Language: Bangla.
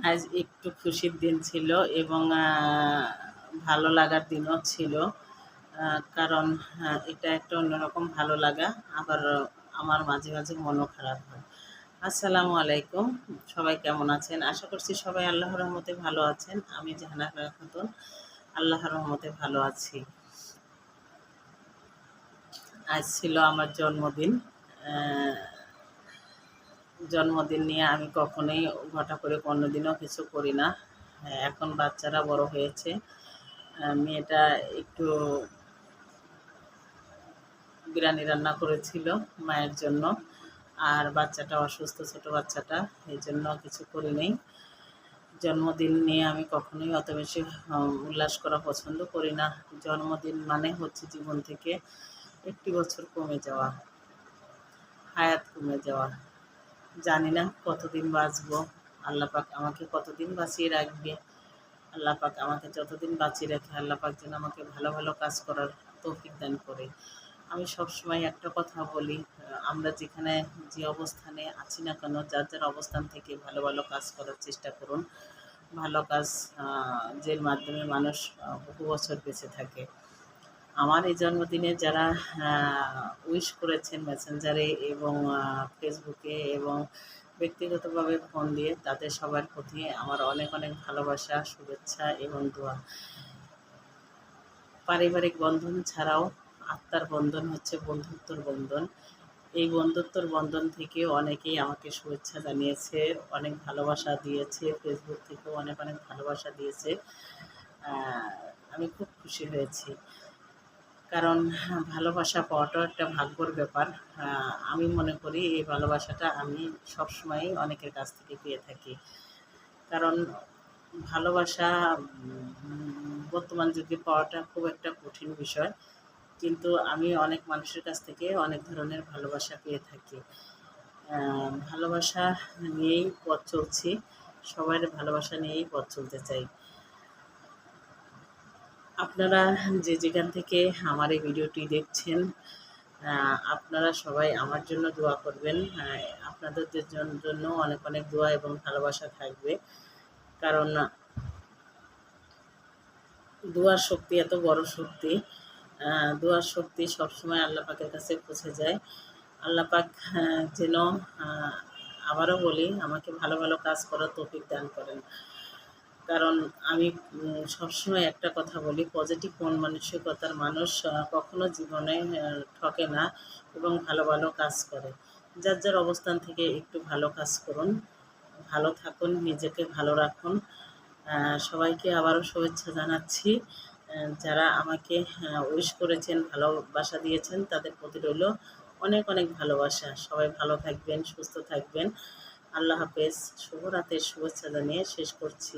আজ একটু খুশির দিন ছিল এবং ভালো লাগার দিনও ছিল। কারণ এটা একটা অন্যরকম ভালো লাগা। আবার আমার মাঝে, মাঝে মনও খারাপ হয়। আসসালামু আলাইকুম। সবাই কেমন আছেন? আশা করছি সবাই আল্লাহর রহমতে ভালো আছেন। আমি জাহানারা খাতুন আল্লাহর রহমতে ভালো আছি। আজ ছিল আমার জন্মদিন। আ জন্মদিন নিয়ে আমি কখনোই ঘটা করে কোনোদিনও কিছু করি না। এখন বাচ্চারা বড় হয়েছে। মেয়েটা একটু বিরিয়ানি রান্না করেছিল মায়ের জন্য। আর বাচ্চাটা অসুস্থ, ছোট বাচ্চাটা। এজন্য কিছু করি নাই। জন্মদিন নিয়ে আমি কখনোই অত বেশি উল্লাস করা পছন্দ করি না। জন্মদিন মানে হচ্ছে জীবন থেকে একটি বছর কমে যাওয়া, হায়াত কমে যাওয়া। জানি না কতদিন বাঁচবো। আল্লাহ পাক আমাকে কতদিন বাঁচিয়ে রাখবে। আল্লাহ পাক আমাকে যতদিন বাঁচিয়ে রাখে, আল্লাহ পাক যেন আমাকে ভালো, ভালো কাজ করার তৌফিক দান করে। আমি সবসময় একটা কথা বলি, আমরা যেখানে যে অবস্থানে আছি না কেন, যার, যার অবস্থান থেকে ভালো, ভালো কাজ করার চেষ্টা করুন। ভালো কাজ যের মাধ্যমে মানুষ বহু বছর বেঁচে থাকে। আমার এই জন্মদিনে যারা উইশ করেছেন মেসেঞ্জারে এবং ফেসবুকে এবং ব্যক্তিগতভাবে ফোন দিয়ে, তাদের সবার প্রতি আমার অনেক, অনেক ভালোবাসা, শুভেচ্ছা এবং দোয়া। পারিবারিক বন্ধন ছাড়াও আত্মার বন্ধন হচ্ছে বন্ধুত্বর বন্ধন। এই বন্ধুত্বর বন্ধন থেকে অনেকেই আমাকে শুভেচ্ছা জানিয়েছে, অনেক ভালোবাসা দিয়েছে। ফেসবুক থেকেও অনেক, অনেক ভালোবাসা দিয়েছে। আ আমি খুব খুশি হয়েছি। কারণ ভালোবাসা পাওয়াটাও একটা ভাগ্যর ব্যাপার। আমি মনে করি এই ভালোবাসাটা আমি সবসময়ই অনেকের কাছ থেকে পেয়ে থাকি। কারণ ভালোবাসা বর্তমান যুগে পাওয়াটা খুব একটা কঠিন বিষয়। কিন্তু আমি অনেক মানুষের কাছ থেকে অনেক ধরনের ভালোবাসা পেয়ে থাকি। ভালোবাসা নিয়েই পথ চলছি। সবার ভালোবাসা নিয়েই পথ চলতে চাই। আপনারা যে যেখান থেকে আমার এই ভিডিওটি দেখছেন, আপনারা সবাই আমার জন্য দোয়া করবেন। আপনাদের জন্য অনেক, অনেক দোয়া এবং ভালোবাসা থাকবে। কারণ দোয়ার শক্তি এত বড় শক্তি। দোয়ার শক্তি সবসময় আল্লাহ পাকের কাছে পৌঁছে যায়। আল্লাহ পাক যেন আ আবারও বলি, আমাকে ভালো, ভালো কাজ করার তৌফিক দান করেন। কারণ আমি সবসময় একটা কথা বলি, পজিটিভ মন মানসিকতার মানুষ কখনো জীবনে ঠকে না এবং ভালো, ভালো কাজ করে। যার, যার অবস্থান থেকে একটু ভালো কাজ করুন, ভালো থাকুন, নিজেকে ভালো রাখুন। সবাইকে আবারও শুভেচ্ছা জানাচ্ছি। যারা আমাকে উইশ করেছেন, ভালোবাসা দিয়েছেন, তাদের প্রতি রইল অনেক, অনেক ভালোবাসা। সবাই ভালো থাকবেন, সুস্থ থাকবেন। আল্লাহ হাফেজ। শুভরাতের শুভেচ্ছা জানিয়ে শেষ করছি।